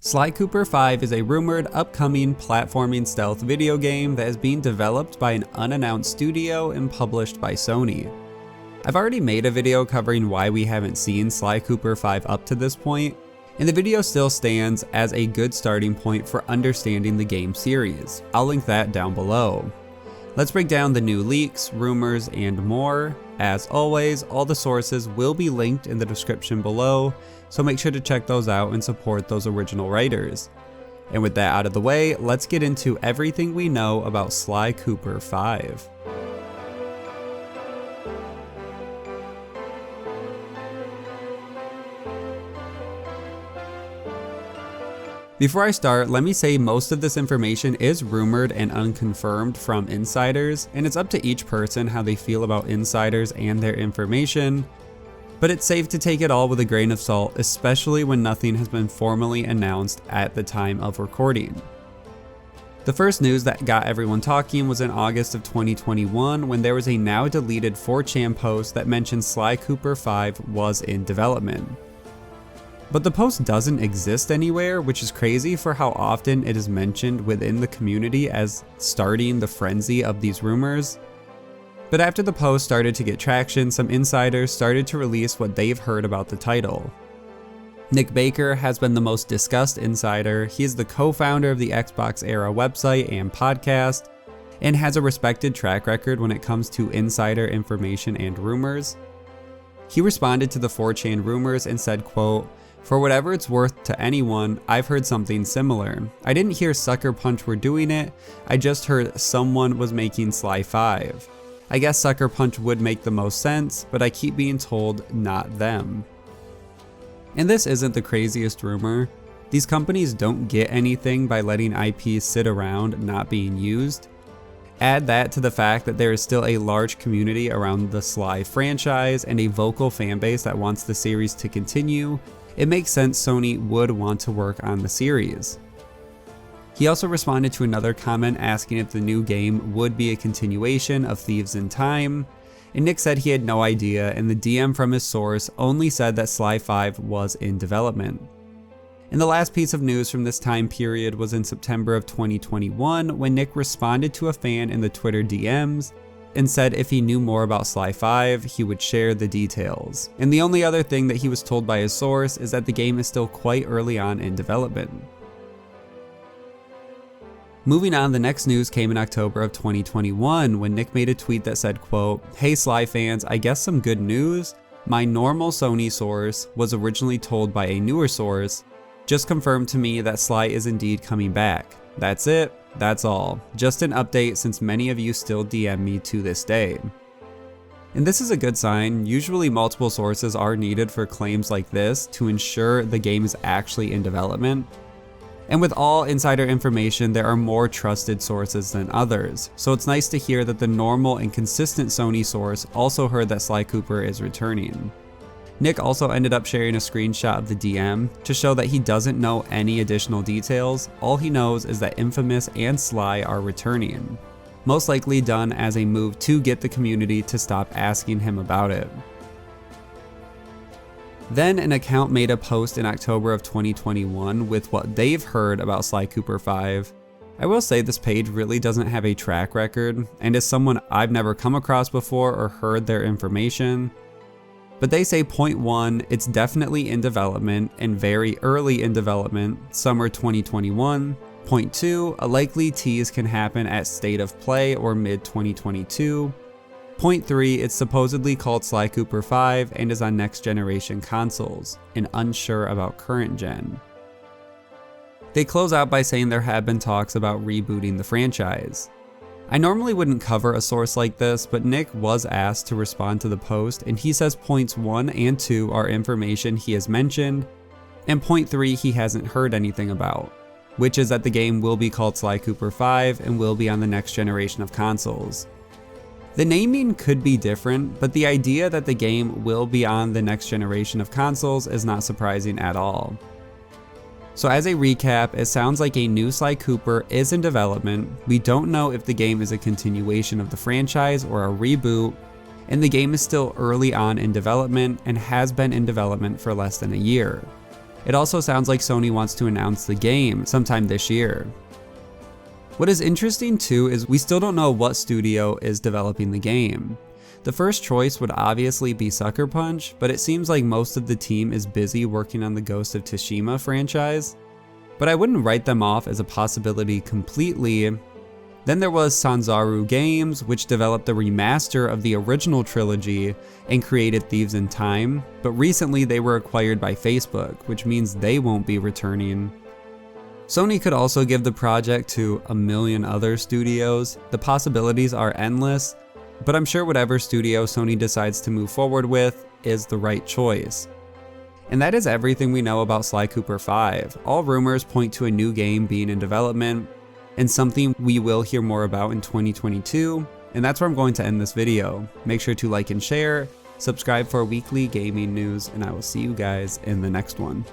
Sly Cooper 5 is a rumored upcoming platforming stealth video game that is being developed by an unannounced studio and published by Sony. I've already made a video covering why we haven't seen Sly Cooper 5 up to this point, and the video still stands as a good starting point for understanding the game series. I'll link that down below. Let's break down the new leaks, rumors, and more. As always, all the sources will be linked in the description below, so make sure to check those out and support those original writers. And with that out of the way, let's get into everything we know about Sly Cooper 5. Before I start, let me say most of this information is rumored and unconfirmed from insiders, and it's up to each person how they feel about insiders and their information, but it's safe to take it all with a grain of salt, especially when nothing has been formally announced at the time of recording. The first news that got everyone talking was in August of 2021 when there was a now deleted 4chan post that mentioned Sly Cooper 5 was in development. But the post doesn't exist anywhere, which is crazy for how often it is mentioned within the community as starting the frenzy of these rumors. But after the post started to get traction, some insiders started to release what they've heard about the title. Nick Baker has been the most discussed insider. He is the co-founder of the Xbox Era website and podcast, and has a respected track record when it comes to insider information and rumors. He responded to the 4chan rumors and said, quote, "For whatever it's worth to anyone, I've heard something similar. I didn't hear Sucker Punch were doing it, I just heard someone was making Sly 5. I guess Sucker Punch would make the most sense, but I keep being told not them." And this isn't the craziest rumor. These companies don't get anything by letting IPs sit around not being used. Add that to the fact that there is still a large community around the Sly franchise and a vocal fanbase that wants the series to continue. It makes sense Sony would want to work on the series. He also responded to another comment asking if the new game would be a continuation of Thieves in Time, and Nick said he had no idea, and the DM from his source only said that Sly 5 was in development. And the last piece of news from this time period was in September of 2021 when Nick responded to a fan in the Twitter DMs and said if he knew more about Sly 5, he would share the details. And the only other thing that he was told by his source is that the game is still quite early on in development. Moving on, the next news came in October of 2021 when Nick made a tweet that said, quote, "Hey Sly fans, I guess some good news. My normal Sony source was originally told by a newer source, just confirmed to me that Sly is indeed coming back. That's it. That's all. Just an update since many of you still DM me to this day." And this is a good sign. Usually multiple sources are needed for claims like this to ensure the game is actually in development. And with all insider information, there are more trusted sources than others. So it's nice to hear that the normal and consistent Sony source also heard that Sly Cooper is returning. Nick also ended up sharing a screenshot of the DM to show that he doesn't know any additional details. All he knows is that Infamous and Sly are returning, most likely done as a move to get the community to stop asking him about it. Then an account made a post in October of 2021 with what they've heard about Sly Cooper 5. I will say this page really doesn't have a track record, and as someone I've never come across before or heard their information. But they say point 1, it's definitely in development and very early in development, summer 2021. Point 2, a likely tease can happen at State of Play or mid 2022. Point 3, it's supposedly called Sly Cooper 5 and is on next generation consoles, and unsure about current gen. They close out by saying there have been talks about rebooting the franchise. I normally wouldn't cover a source like this, but Nick was asked to respond to the post, and he says points 1 and 2 are information he has mentioned, and point 3 he hasn't heard anything about, which is that the game will be called Sly Cooper 5 and will be on the next generation of consoles. The naming could be different, but the idea that the game will be on the next generation of consoles is not surprising at all. So as a recap, it sounds like a new Sly Cooper is in development. We don't know if the game is a continuation of the franchise or a reboot, and the game is still early on in development and has been in development for less than a year. It also sounds like Sony wants to announce the game sometime this year. What is interesting too is we still don't know what studio is developing the game. The first choice would obviously be Sucker Punch, but it seems like most of the team is busy working on the Ghost of Tsushima franchise. But I wouldn't write them off as a possibility completely. Then there was Sanzaru Games, which developed the remaster of the original trilogy and created Thieves in Time, but recently they were acquired by Facebook, which means they won't be returning. Sony could also give the project to a million other studios. The possibilities are endless, but I'm sure whatever studio Sony decides to move forward with is the right choice. And that is everything we know about Sly Cooper 5. All rumors point to a new game being in development, and something we will hear more about in 2022, and that's where I'm going to end this video. Make sure to like and share, subscribe for weekly gaming news, and I will see you guys in the next one.